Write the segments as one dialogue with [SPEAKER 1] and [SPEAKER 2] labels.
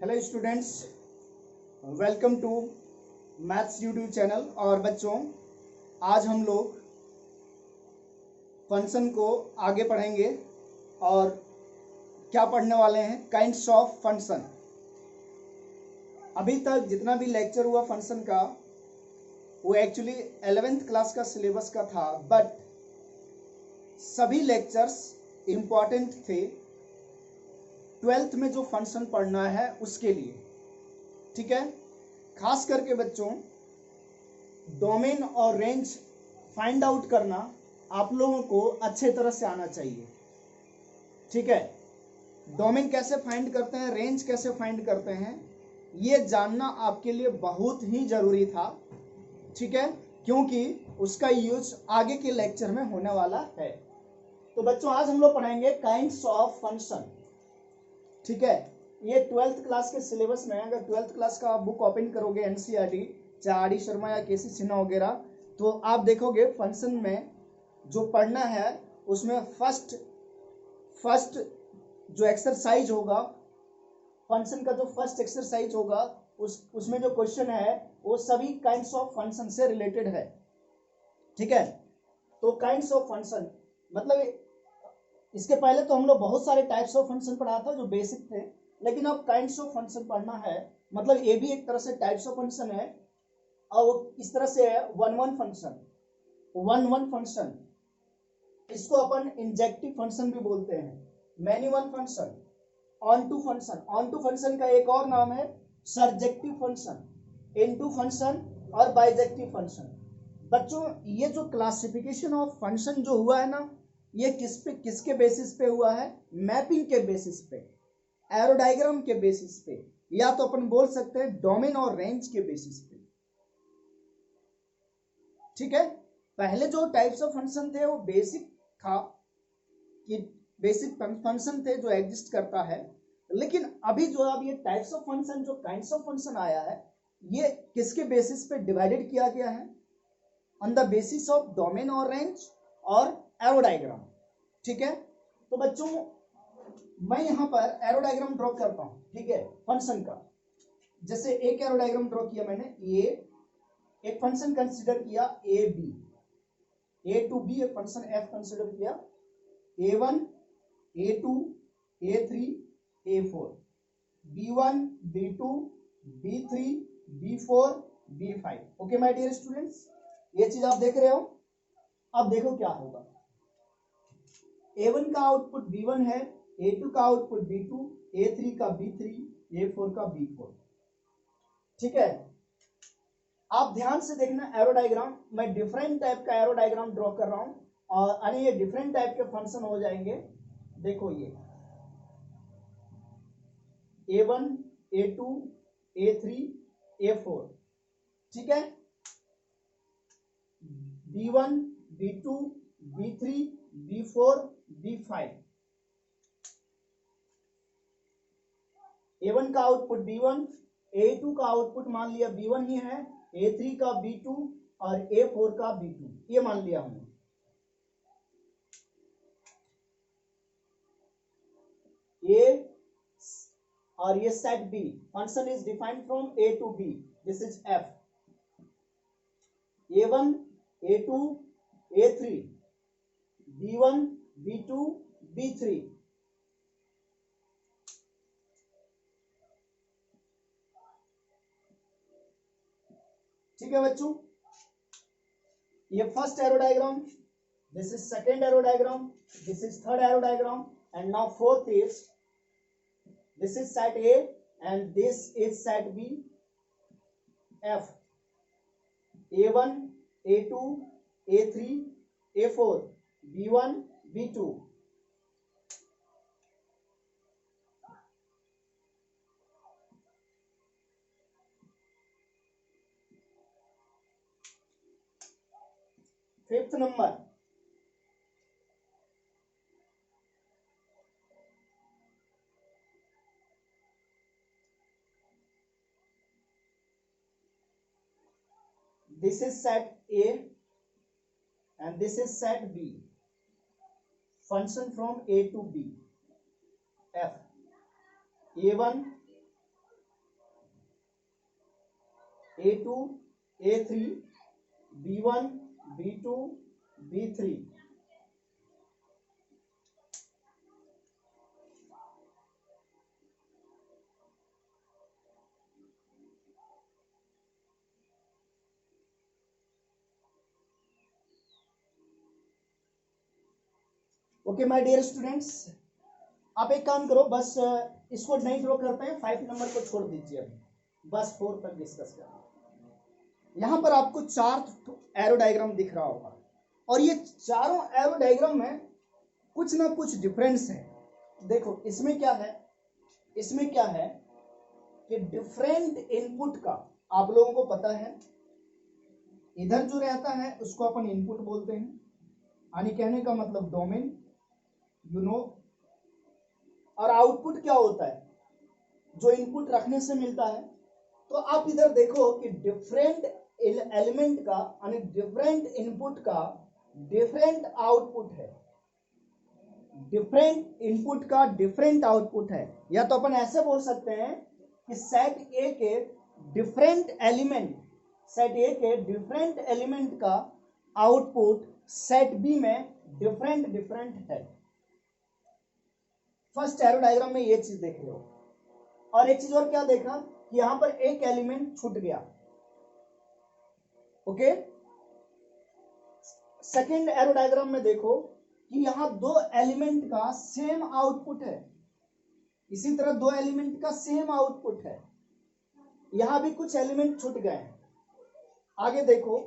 [SPEAKER 1] Hello students, welcome to maths YouTube channel. और बच्चों, आज हम लोग फंक्शन को आगे पढ़ेंगे और क्या पढ़ने वाले हैं, काइंड्स ऑफ फंक्शन। अभी तक जितना भी लेक्चर हुआ फंक्शन का वो एक्चुअली 11th क्लास का सिलेबस का था, बट सभी लेक्चर्स इम्पॉर्टेंट थे 12th में जो फंक्शन पढ़ना है उसके लिए। ठीक है, खास करके बच्चों डोमेन और रेंज फाइंड आउट करना आप लोगों को अच्छे तरह से आना चाहिए। ठीक है, डोमेन कैसे फाइंड करते हैं, रेंज कैसे फाइंड करते हैं, ये जानना आपके लिए बहुत ही जरूरी था। ठीक है, क्योंकि उसका यूज आगे के लेक्चर में होने वाला है। तो बच्चों, आज हम लोग पढ़ाएंगे काइंड्स ऑफ फंक्शन। ठीक है, ये 12th क्लास के सिलेबस में, अगर 12th क्लास का आप बुक ओपन करोगे एनसीईआरटी, चाहे आर डी शर्मा या केसी सिन्हा वगैरह, तो आप देखोगे फंक्शन में जो पढ़ना है उसमें फर्स्ट जो एक्सरसाइज होगा, फंक्शन का जो फर्स्ट एक्सरसाइज होगा उसमें जो क्वेश्चन है वो सभी काइंड्स ऑफ फंक्शन से रिलेटेड है। ठीक है, तो काइंड्स ऑफ फंक्शन मतलब इसके पहले तो हम लोग बहुत सारे टाइप्स ऑफ फंक्शन पढ़ा था जो बेसिक थे, लेकिन अब काइंड्स ऑफ फंक्शन पढ़ना है। मतलब ये भी एक तरह से टाइप्स ऑफ फंक्शन है और वो इस तरह से है वन फंक्शन। इसको अपन इंजेक्टिव फंक्शन भी बोलते हैं, many one function, onto function का एक और नाम है सरजेक्टिव फंक्शन, इनटू फंक्शन और बाइजेक्टिव फंक्शन। बच्चों, ये जो क्लासिफिकेशन ऑफ फंक्शन जो हुआ है ना, ये किसके बेसिस पे हुआ है? मैपिंग के बेसिस पे, एरोडायग्राम के बेसिस पे, या तो अपन बोल सकते हैं डोमेन और रेंज के बेसिस पे। ठीक है, पहले जो टाइप्स ऑफ फंक्शन थे वो बेसिक था कि बेसिक फंक्शन थे जो एग्जिस्ट करता है, लेकिन अभी जो अब ये टाइप्स ऑफ फंक्शन, जो काइंड्स ऑफ फंक्शन आया है, ये किसके बेसिस पे डिवाइडेड किया गया है? On the basis of domain और रेंज और एरोडायग्राम। ठीक है, तो बच्चों मैं यहां पर एरोडायग्राम ड्रॉ करता हूं। ठीक है, फंक्शन का, जैसे एक एरोडायग्राम ड्रॉ किया मैंने, ये एक फंक्शन कंसीडर किया A B, A to B, एक फंक्शन एफ कंसीडर किया, a1 a2 a3 a4, b1 b2 b3 b4 b5। Okay my dear students, ये चीज आप देख रहे हो। अब देखो क्या होगा, a1 का आउटपुट b1 है, a2 का आउटपुट b2, a3 का b3, a4 का b4। ठीक है, आप ध्यान से देखना एरोडायग्राम, मैं डिफरेंट टाइप का एरोडायग्राम ड्रॉ कर रहा हूं और ये डिफरेंट टाइप के फंक्शन हो जाएंगे। देखो ये a1 a2 a3 a4, ठीक है, b1 b2 b3 b4 b5। a1 का आउटपुट b1, a2 का आउटपुट मान लिया b1 ही है, a3 का b2 और a4 का b2, ये मान लिया हमने। A और ये set B, function is defined from A to B, this is F। A1 A2 A3, B1 B2 B3। ठीक है बच्चों, ये first arrow diagram, this is second arrow diagram, this is third arrow diagram, and now fourth is, this is set A and this is set B, F, A1 A2 A3 A4, B1 B2। Fifth number, this is set A and this is set B, function from A to B, F, A1 A2 A3 B1 B2 B3। Okay my dear students, आप एक काम करो, बस इसको नहीं draw कर पाए 5 number को छोड़ दीजिए, अभी बस 4 तक डिस्कस करना। यहां पर आपको 4 एरो डायग्राम दिख रहा होगा और ये चारों एरो डायग्राम में कुछ ना कुछ डिफरेंस है। देखो इसमें क्या है, इसमें क्या है कि डिफरेंट इनपुट का आप लोगों को पता है, इधर जो रहता है उसको अपन इनपुट बोलते हैं, यानी कहने का मतलब डोमेन, यू नो। और आउटपुट क्या होता है, जो इनपुट रखने से मिलता है। तो आप इधर देखो कि डिफरेंट एलिमेंट का यानी डिफरेंट इनपुट का डिफरेंट आउटपुट है, डिफरेंट इनपुट का डिफरेंट आउटपुट है। या तो अपन ऐसे बोल सकते हैं कि सेट ए के डिफरेंट एलिमेंट, सेट ए के डिफरेंट एलिमेंट का आउटपुट सेट बी में डिफरेंट डिफरेंट है। फर्स्ट एरो डायग्राम में ये चीज देख रहे हो। और एक चीज और क्या देखा कि यहां पर एक एलिमेंट छूट गया। ओके, सेकेंड एरो डायग्राम में देखो कि यहां 2 एलिमेंट का सेम आउटपुट है, इसी तरह 2 एलिमेंट का सेम आउटपुट है। यहां भी कुछ एलिमेंट छूट गए हैं। आगे देखो,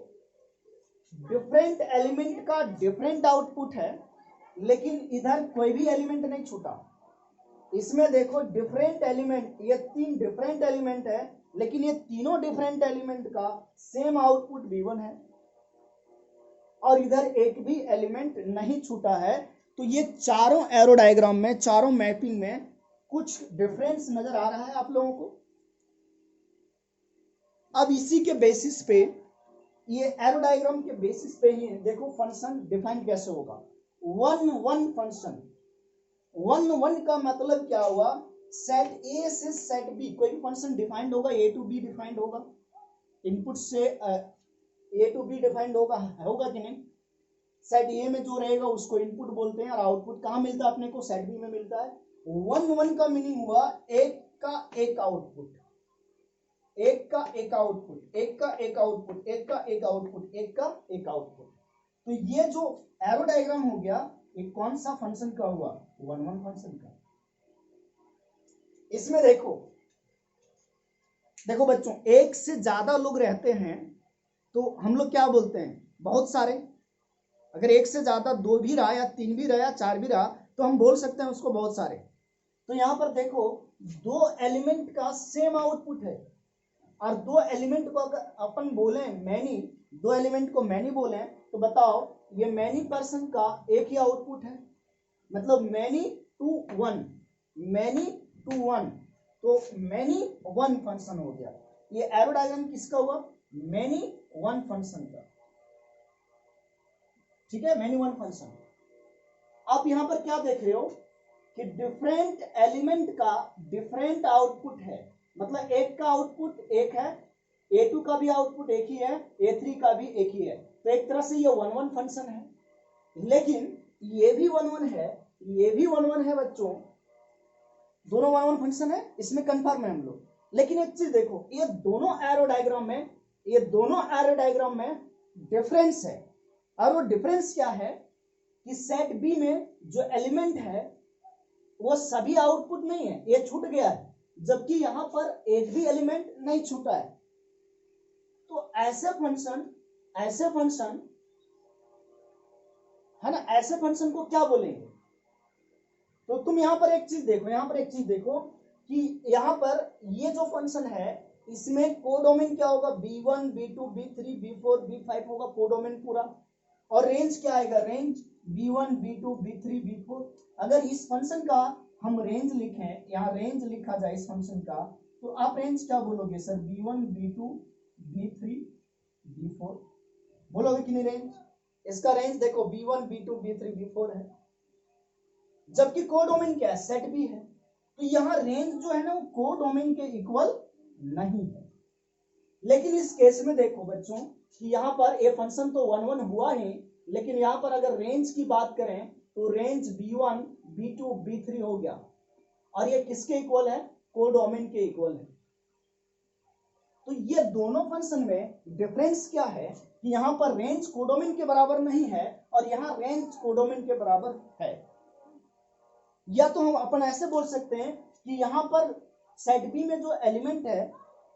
[SPEAKER 1] डिफरेंट एलिमेंट का डिफरेंट आउटपुट है, लेकिन इधर कोई भी एलिमेंट नहीं छूटा। इसमें देखो डिफरेंट एलिमेंट, ये 3 डिफरेंट एलिमेंट है, लेकिन ये तीनों डिफरेंट एलिमेंट का सेम आउटपुट B1 है और इधर एक भी एलिमेंट नहीं छूटा है। तो ये चारों एरो डायग्राम में, चारों मैपिंग में कुछ डिफरेंस नजर आ रहा है आप लोगों को। अब इसी के बेसिस पे, ये एरो डायग्राम के बेसिस पे ही देखो फंक्शन डिफाइन कैसे होगा। 1-1 फंक्शन, 1-1 का मतलब क्या हुआ, सेट ए से सेट बी कोई भी फंक्शन डिफाइंड होगा, ए टू बी डिफाइंड होगा, इनपुट से ए टू बी डिफाइंड होगा कि नहीं। सेट ए में जो रहेगा उसको इनपुट बोलते हैं और आउटपुट कहाँ मिलता है अपने को, सेट बी में मिलता है। 1-1 का मीनिंग हुआ एक का एक आउटपुट, एक का एक आउटपुट, एक का एक आउटपुट, एक का एक आउटपुट, एक का एक आउटपुट। तो ये जो एरो डायग्राम हो गया, ये कौन सा फंक्शन का हुआ, 1-1 फंक्शन का। इसमें देखो, देखो बच्चों, एक से ज्यादा लोग रहते हैं तो हम लोग क्या बोलते हैं, बहुत सारे। अगर एक से ज्यादा 2 भी रहा या 3 भी रहा या 4 भी रहा तो हम बोल सकते हैं उसको बहुत सारे। तो यहां पर देखो 2 एलिमेंट का सेम आउटपुट है और 2 एलिमेंट को अगर अपन बोले मैनी, 2 एलिमेंट को मैनी बोले तो बताओ ये मैनी पर्सन का एक ही आउटपुट है, मतलब many to one, many to one, तो मैनी 1 फंक्शन हो गया। ये एरो डायग्राम किसका हुआ, मैनी 1 फंक्शन का, ठीक है, मैनी 1 फंक्शन। आप यहां पर क्या देख रहे हो कि डिफरेंट एलिमेंट का डिफरेंट आउटपुट है, मतलब एक का आउटपुट एक है, A2 का भी आउटपुट एक ही है, A3 का भी एक ही है। तो एक तरह से ये 1-1 फंक्शन है, लेकिन ये भी 1-1 है, ये भी 1-1 है बच्चों, दोनों 1-1 फंक्शन है, इसमें कंफर्म है हम लोग। लेकिन एक चीज देखो, ये दोनों एरो डायग्राम में, ये दोनों एरो डायग्राम में डिफरेंस है। और वो डिफरेंस क्या है कि सेट बी में जो एलिमेंट है वो सभी आउटपुट नहीं है, ये छूट गया है, जबकि यहां पर एक भी एलिमेंट नहीं छूटा है। तो ऐसे फंक्शन है ना, ऐसे फंक्शन को क्या बोलेंगे। तो तुम यहां पर एक चीज देखो, यहां पर एक चीज देखो कि यहां पर ये जो फंक्शन है इसमें कोडोमेन क्या होगा, B1 B2 B3 B4 B5 होगा कोडोमेन पूरा। और रेंज क्या आएगा, range B1 B2 B3 B4। अगर इस फंक्शन का हम रेंज लिखें, यहाँ रेंज लिखा जाए इस फंक्शन का, तो आप रेंज क्या बोलोगे sir, B1 B2 B3 B4 बोलोगे कि नहीं रेंज। इसका रेंज देखो B1 B2 B3 B4 है, जबकि कोडोमेन क्या है, सेट बी है। तो यहां रेंज जो है ना वो कोडोमेन के इक्वल नहीं है। लेकिन इस केस में देखो बच्चों कि यहाँ पर ए फंक्शन तो 1 1 हुआ ही, लेकिन यहाँ पर अगर रेंज की बात करें तो रेंज b1 b2 b3 हो गया, और ये किसके इक्वल है? कोडोमेन के इक्वल है। तो ये दोनों फंक्शन में डिफरेंस क्या है कि यहाँ पर रेंज कोडोमेन के बराबर नहीं है और यहाँ रेंज कोडोमेन के बराबर है। या तो हम अपन ऐसे बोल सकते हैं कि यहाँ पर सेट बी में जो एलिमेंट है,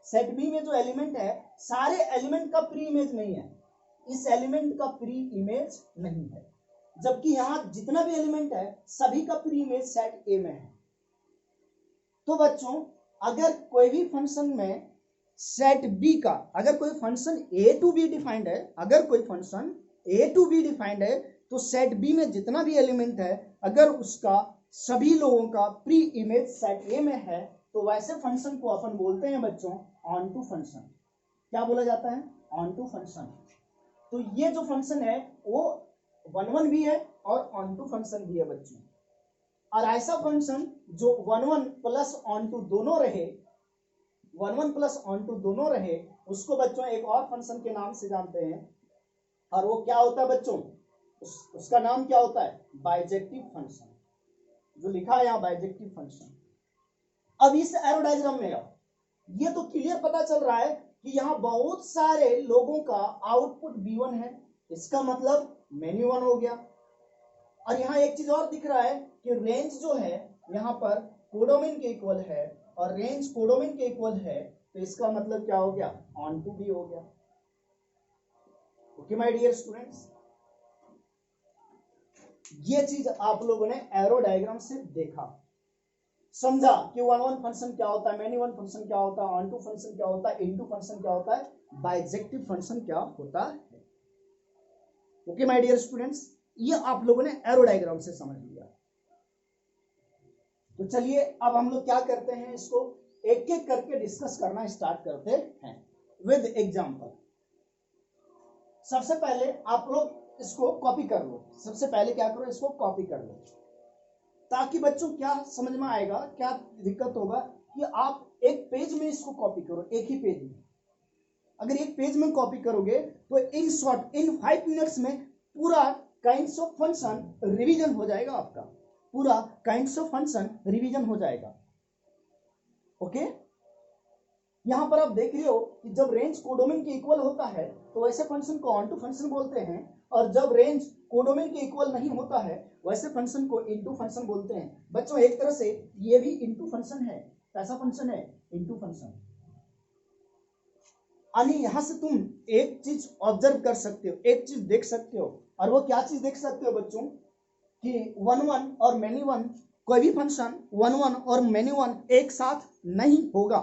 [SPEAKER 1] सेट बी में जो एलिमेंट है सारे एलिमेंट का प्री इमेज नहीं है, इस एलिमेंट का प्री इमेज नहीं है, जबकि यहाँ जितना भी एलिमेंट है सभी का प्री इमेज सेट ए में है। तो बच्चों अगर कोई भी फंक्शन में सेट बी का अगर कोई function A to B defined है, अगर कोई function A to B defined है तो सेट बी में जितना भी एलिमेंट है अगर उसका सभी लोगों का प्री इमेज सेट ए में है तो वैसे फंक्शन को अपन बोलते हैं बच्चों ऑन टू फंक्शन। क्या बोला जाता है? Onto function. तो ये जो फंक्शन है वो 1 1 भी है और ऑन टू फंक्शन भी है बच्चों। और ऐसा फंक्शन जो 1 1 प्लस ऑन टू दोनों रहे, 1 1 प्लस ऑन टू दोनों रहे, उसको बच्चों एक और फंक्शन के नाम से जानते हैं, और वो क्या होता है बच्चों? उसका नाम क्या होता है? बाइजेक्टिव फंक्शन, जो लिखा है यहाँ बाइजेक्टिव फंक्शन। अब इस एरो डायग्राम में ये तो क्लियर पता चल रहा है कि यहाँ बहुत सारे लोगों का आउटपुट B1 है, इसका मतलब मेनी 1 हो गया। और यहाँ एक चीज और दिख रहा है कि रेंज जो है यहाँ पर कोडोमेन के इक्वल है, और रेंज कोडोमेन के इक्वल है, तो इसका मतलब क्या हो गया? ऑन टू भी हो गया। ओके माय डियर स्टूडेंट्स, ये चीज आप लोगों ने एरो डायग्राम से देखा, समझा कि 1 1 फंक्शन क्या होता है, मेनी 1 फंक्शन क्या होता है, ऑन टू फंक्शन क्या होता है, इनटू फंक्शन क्या होता है, बाइजेक्टिव फंक्शन क्या होता है। ओके माय डियर स्टूडेंट्स, ये आप लोगों ने एरो डायग्राम से समझ लिया। तो चलिए अब हम लोग क्या करते हैं, इसको एक एक करके डिस्कस करना स्टार्ट करते हैं विद एग्जांपल। सबसे पहले आप लोग इसको कॉपी कर लो, सबसे पहले क्या करो, इसको कॉपी कर लो, ताकि बच्चों क्या समझ में आएगा, क्या दिक्कत होगा कि आप एक पेज में इसको कॉपी करो, एक ही पेज में। अगर एक पेज में कॉपी करोगे तो इन शॉर्ट इन 5 मिनट्स में पूरा काइंड्स ऑफ फंक्शन रिवीजन हो जाएगा, आपका पूरा काइंड्स ऑफ फंक्शन रिवीजन हो जाएगा। ओके, यहां पर आप देख रहे हो कि जब रेंज कोडोमेन के इक्वल होता है तो वैसे फंक्शन को ऑन टू फंक्शन बोलते हैं, और जब रेंज कोडोमेन के इक्वल नहीं होता है वैसे फंक्शन को इनटू फंक्शन बोलते हैं। बच्चों एक तरह से ये भी इनटू फंक्शन है। कैसा फंक्शन है? Into function. यानी यहां से तुम एक चीज ऑब्जर्व कर सकते हो, एक चीज देख सकते हो, और वो क्या चीज देख सकते हो बच्चों कि 1 1 और मेनी 1, कोई भी फंक्शन 1 1 और मेनी 1 एक साथ नहीं होगा।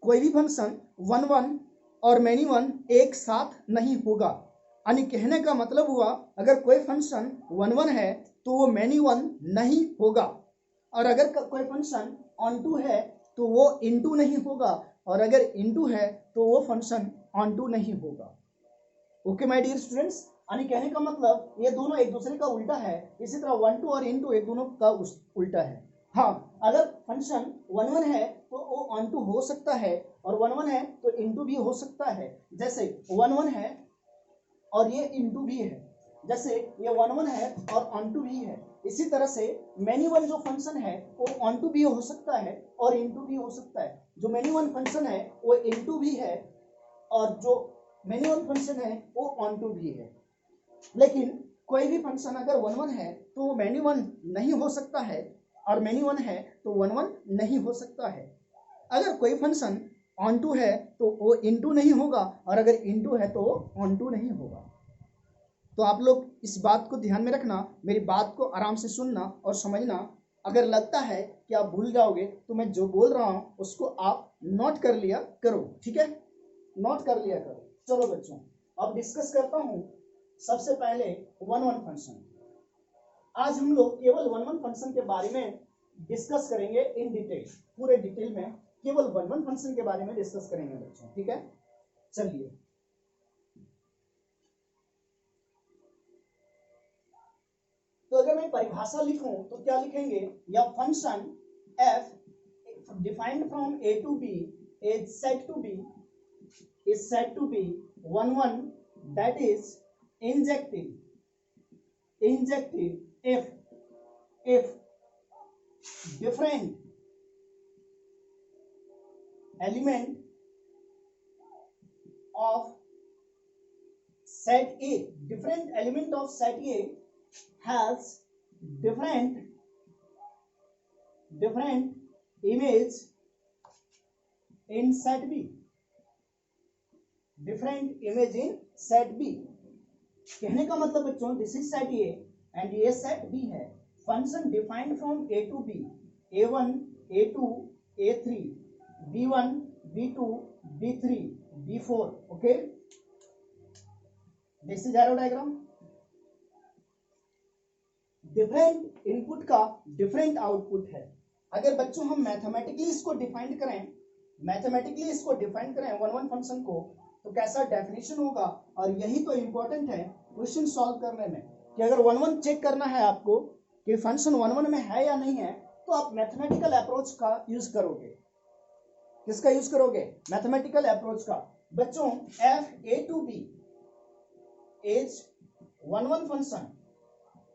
[SPEAKER 1] कोई भी फंक्शन 1 1 और मेनी 1 एक साथ नहीं होगा। यानी कहने का मतलब हुआ अगर कोई फंक्शन 1 1 है तो वो मेनी 1 नहीं होगा, और अगर कोई फंक्शन ऑन टू है तो वो इनटू नहीं होगा, और अगर इनटू है तो वो फंक्शन ऑन टू नहीं होगा। ओके माय डियर स्टूडेंट्स, यानी कहने का मतलब ये दोनों एक दूसरे का उल्टा है। इसी तरह 1 2 और इनटू एक दोनों का उल्टा है। हाँ, अगर फंक्शन 1 1 है तो वो ऑन टू हो सकता है, और 1 1 है तो इनटू भी हो सकता है। जैसे 1 1 है और ये इनटू भी है, जैसे ये 1 1 है और ऑन टू भी है। इसी तरह से मेनी 1 जो फंक्शन है वो ऑन टू भी हो सकता है और इनटू भी हो सकता है। जो मेनी 1 फंक्शन है वो इनटू भी है, और जो मेनी 1 फंक्शन है वो ऑन टू भी है। लेकिन कोई भी फंक्शन अगर 1 1 है तो वो मेनी 1 नहीं हो सकता है, और मेनी 1 है तो 1 1 नहीं हो सकता है। अगर कोई फंक्शन ऑन टू है तो वो इनटू नहीं होगा, और अगर इनटू है तो वो ऑन टू नहीं होगा। तो आप लोग इस बात को ध्यान में रखना, मेरी बात को आराम से सुनना और समझना। अगर लगता है कि आप भूल जाओगे तो मैं जो बोल रहा हूँ उसको आप नोट कर लिया करो, ठीक है? नोट कर लिया करो। चलो बच्चों अब डिस्कस करता हूँ सबसे पहले 1 1 फंक्शन। आज हम लोग केवल 1 1 फंक्शन के बारे में डिस्कस करेंगे इन डिटेल, पूरे डिटेल में केवल 1 1 फंक्शन के बारे में डिस्कस करेंगे बच्चों, ठीक है? चलिए, तो अगर मैं परिभाषा लिखूं तो क्या लिखेंगे? या function f defined from a to b is said to be is said to be 1 that is injective if different element of set A has different image in set B, different image in set B। कहने का मतलब बच्चों this is set A and ये set B है। Function defined from A to B, a1 a2 a3 b1 b2 b3 b4। Okay, this is arrow diagram. Different input का different output है। अगर बच्चों हम मैथमेटिकली इसको डिफाइन करें one one function को, तो कैसा डेफिनेशन होगा। और यही तो इंपॉर्टेंट है क्वेश्चन सॉल्व करने में, कि अगर वन वन चेक करना है आपको कि फंक्शन वन वन में है या नहीं है, तो आप मैथमेटिकल अप्रोच का यूज करोगे। किसका यूज करोगे? मैथमेटिकल अप्रोच का। बच्चों f A to B is one one function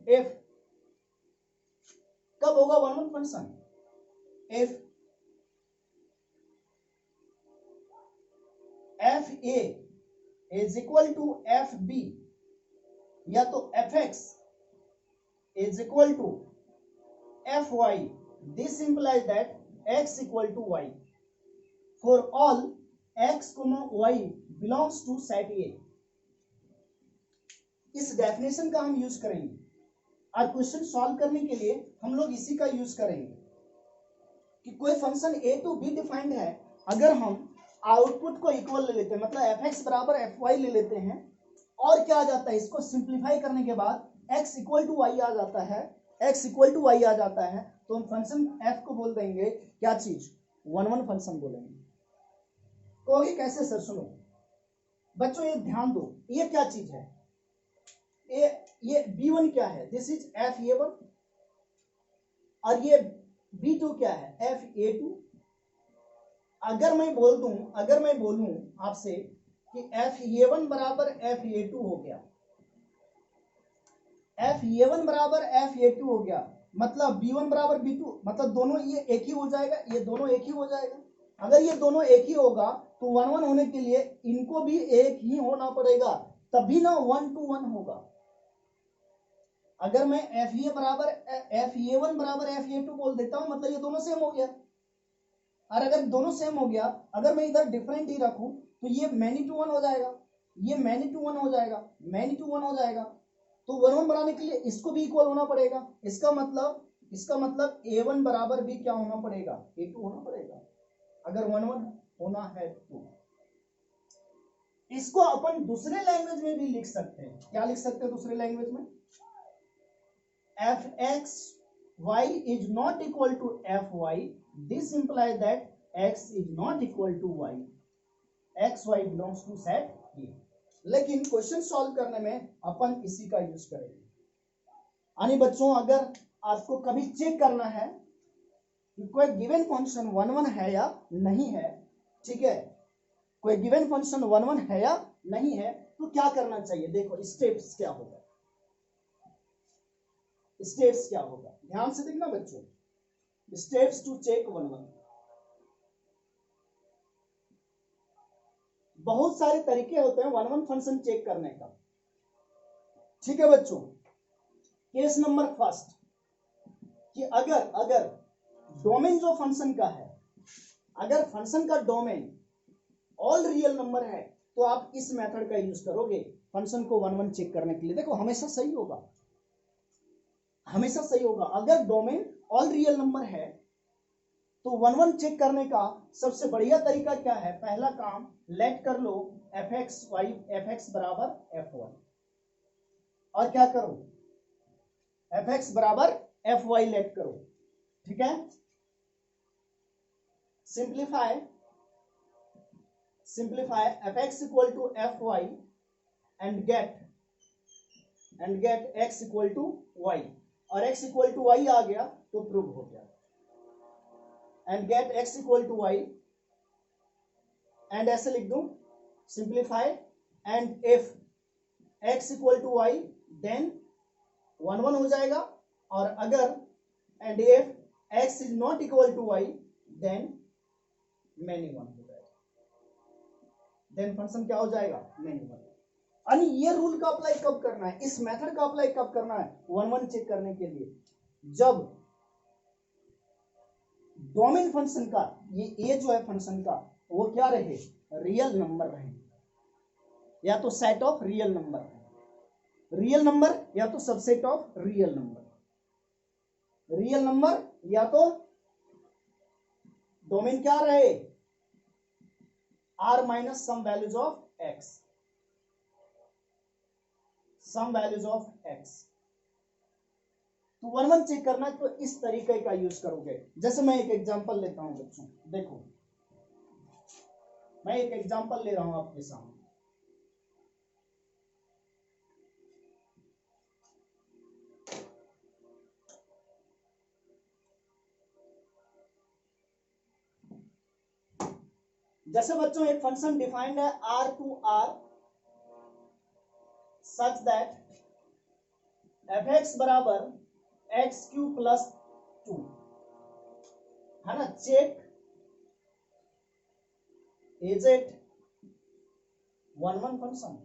[SPEAKER 1] if, कब होगा one one function? If f a is equal to f b, या तो f x is equal to f y. This implies that x equal to y for all x y belongs to set A. इस definition का हम use करेंगे और question solve करने के लिए हम लोग इसी का यूज करेंगे कि कोई function A to B defined है, अगर हम आउटपुट को इक्वल ले लेते हैं, मतलब एफ एक्स बराबर एफ वाई ले लेते हैं, और क्या आ जाता है, इसको सिंप्लीफाई करने के बाद एक्स इक्वल टू वाई आ जाता है, तो हम फंक्शन एफ को बोल देंगे क्या चीज? वन वन फंक्शन बोलेंगे। कहोगे कैसे सर? सुनो बच्चों, ये ध्यान दो, ये क्या चीज है? ये b1 क्या है? This is f a one, और ये b2 क्या है? एफ ए टू। अगर मैं बोलूं आपसे कि एफ ए वन बराबर एफ ए टू हो गया, मतलब b1 बराबर b2, मतलब दोनों ये एक ही हो जाएगा, ये दोनों एक ही हो जाएगा। अगर ये दोनों एक ही होगा तो वन वन होने के लिए इनको भी एक ही होना पड़ेगा, तभी ना वन टू वन होगा। अगर मैं एफ ए वन बराबर एफ ए टू बोल देता हूं, मतलब ये दोनों सेम हो गया। और अगर दोनों सेम हो गया, अगर मैं इधर डिफरेंट ही रखूं, तो ये मैनी टू वन हो जाएगा, ये मैनी टू वन हो जाएगा। तो वन वन बनाने के लिए इसको भी इक्वल होना पड़ेगा। इसका मतलब ए वन बराबर भी क्या होना पड़ेगा? ए टू होना पड़ेगा, अगर वन वन होना है तो। इसको अपन दूसरे लैंग्वेज में भी लिख सकते हैं। क्या लिख सकते हैं दूसरे लैंग्वेज में? F x y is not equal to f y, this implies that x is not equal to y, x y belongs to set A. लेकिन क्वेश्चन सॉल्व करने में अपन इसी का यूज करेंगे। यानी बच्चों, अगर आपको कभी चेक करना है कि कोई गिवन फंक्शन वन वन है या नहीं है, ठीक है, कोई गिवन फंक्शन वन वन है या नहीं है, तो क्या करना चाहिए? देखो स्टेप्स क्या होगा, ध्यान से देखना बच्चों। Steps to check one one. बहुत सारे तरीके होते हैं वन वन फंक्शन चेक करने का, ठीक है बच्चों। केस नंबर फर्स्ट, कि अगर डोमेन जो फंक्शन का है, अगर फंक्शन का डोमेन ऑल रियल नंबर है, तो आप इस मेथड का यूज करोगे फंक्शन को वन वन चेक करने के लिए। देखो हमेशा सही होगा। अगर डोमेन ऑल रियल नंबर है, तो वन वन चेक करने का सबसे बढ़िया तरीका क्या है? पहला काम लेट कर लो एफ एक्स बराबर एफ वाई, और क्या करो? एफ एक्स बराबर एफ वाई लेट करो, ठीक है। Simplify f x equal to f y and get x equal to y, और x इक्वल टू वाई आ गया तो प्रूव हो गया। And get x equal to y, and ऐसे लिख दूं simplified and if x equal to y then 1 1 हो जाएगा, और अगर and if x is not equal to y then many 1 हो जाएगा, देन फंक्शन क्या हो जाएगा, मेनी 1। यानी ये रूल का अप्लाई कब करना है, इस मेथड का अप्लाई कब करना है, 1 1 चेक करने के लिए, जब डोमेन फंक्शन का ये जो है फंक्शन का वो क्या रहे, रियल नंबर रहे, या तो सेट ऑफ रियल नंबर है, रियल नंबर या तो subset of real number, real number या तो डोमेन क्या रहे, r minus some values of x, some values of x। तो 1 1 चेक करना है तो इस तरीके का यूज करोगे। जैसे मैं एक एग्जांपल लेता हूं बच्चों, देखो मैं एक एग्जांपल ले रहा हूं आपके सामने। जैसे बच्चों एक फंक्शन डिफाइंड है r to r such that fx बराबर एक्स क्यू प्लस 2 है ना, check is it 1 1 function,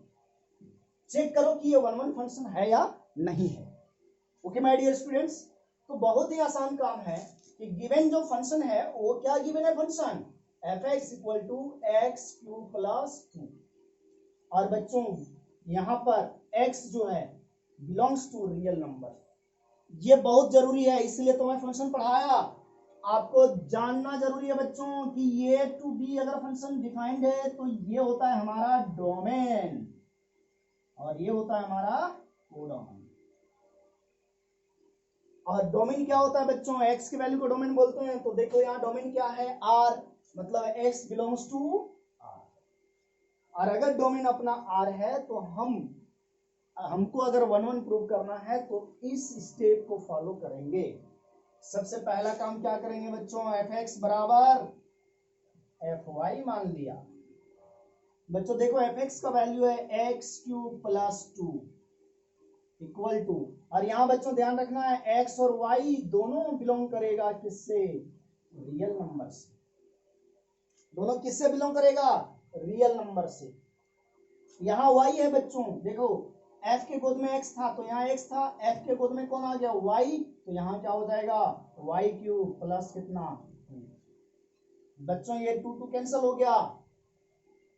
[SPEAKER 1] check करो कि ये 1 1 फंक्शन है या नहीं है। ओके माय डियर स्टूडेंट्स, तो बहुत ही आसान काम है कि गिवन जो फंक्शन है वो क्या गिवन है, function fx equal to x cube plus 2, और बच्चों यहां पर x जो है बिलोंग्स टू रियल नंबर। ये बहुत जरूरी है, इसलिए तो मैं फंक्शन पढ़ाया, आपको जानना जरूरी है बच्चों कि ये टू बी अगर फंक्शन डिफाइंड है तो ये होता है हमारा डोमेन और ये होता है हमारा कोडोमेन। और डोमेन क्या होता है बच्चों, x की वैल्यू को डोमेन बोलते हैं। तो देखो यहाँ डोमेन क्या है, r, मतलब x बिलोंग्स टू r, और अगर डोमेन अपना r है तो हमको अगर 1 1 प्रूव करना है तो इस स्टेप को फॉलो करेंगे। सबसे पहला काम क्या करेंगे बच्चों, fx बराबर fy मान लिया। बच्चों देखो fx का वैल्यू है x cube plus 2 equal to, और यहां बच्चों ध्यान रखना है x और y दोनों बिलोंग करेगा किससे, रियल नंबर से। दोनों किससे बिलोंग करेगा, रियल नंबर से। यहां y है बच्चों, देखो f के गोद में x था तो यहाँ x था, f के गोद में कौन आ गया, y, तो यहाँ क्या हो जाएगा y क्यूब प्लस कितना, बच्चों ये 2 2 कैंसिल हो गया,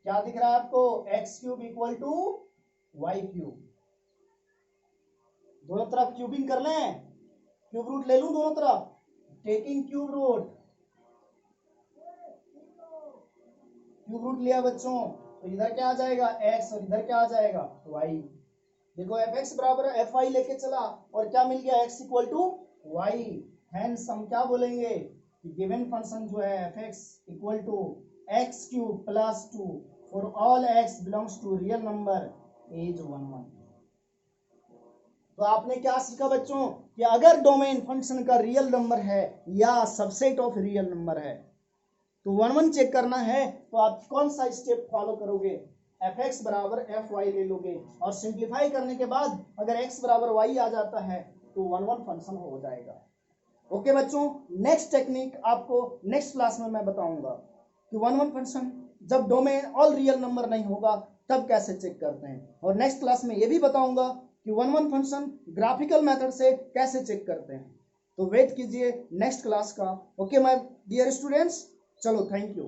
[SPEAKER 1] क्या दिख रहा है आपको, x cube equal to y cube. दोनों तरफ क्यूबिंग कर लें, क्यूब रूट ले लूं दोनों तरफ, टेकिंग क्यूब रूट लिया बच्चों, तो इधर क्या आ जाएगा x और इधर क्या आ जाएगा y। देखो fx बराबर fy लेके चला और क्या मिल गया, x equal to y। Hence हम क्या बोलेंगे कि गिवन फंक्शन जो है fx equal to x cube plus 2 for all x belongs to real number is 1 1। तो आपने क्या सीखा बच्चों कि अगर डोमेन फंक्शन का रियल नंबर है या सबसेट ऑफ रियल नंबर है तो 1 1 चेक करना है, तो आप कौन सा स्टेप फॉलो करोगे, fx बराबर fy ले लोगे और सिंप्लीफाई करने के बाद अगर x बराबर y आ जाता है तो 1 1 फंक्शन हो जाएगा। ओके बच्चों, नेक्स्ट टेक्निक आपको नेक्स्ट क्लास में मैं बताऊंगा कि 1 1 फंक्शन जब डोमेन ऑल रियल नंबर नहीं होगा तब कैसे चेक करते हैं, और नेक्स्ट क्लास में ये भी बताऊंगा कि 1 1 फंक्शन ग्राफिकल मेथड से कैसे चेक करते हैं। तो वेट कीजिए नेक्स्ट क्लास का। ओके माय डियर स्टूडेंट्स, चलो थैंक यू।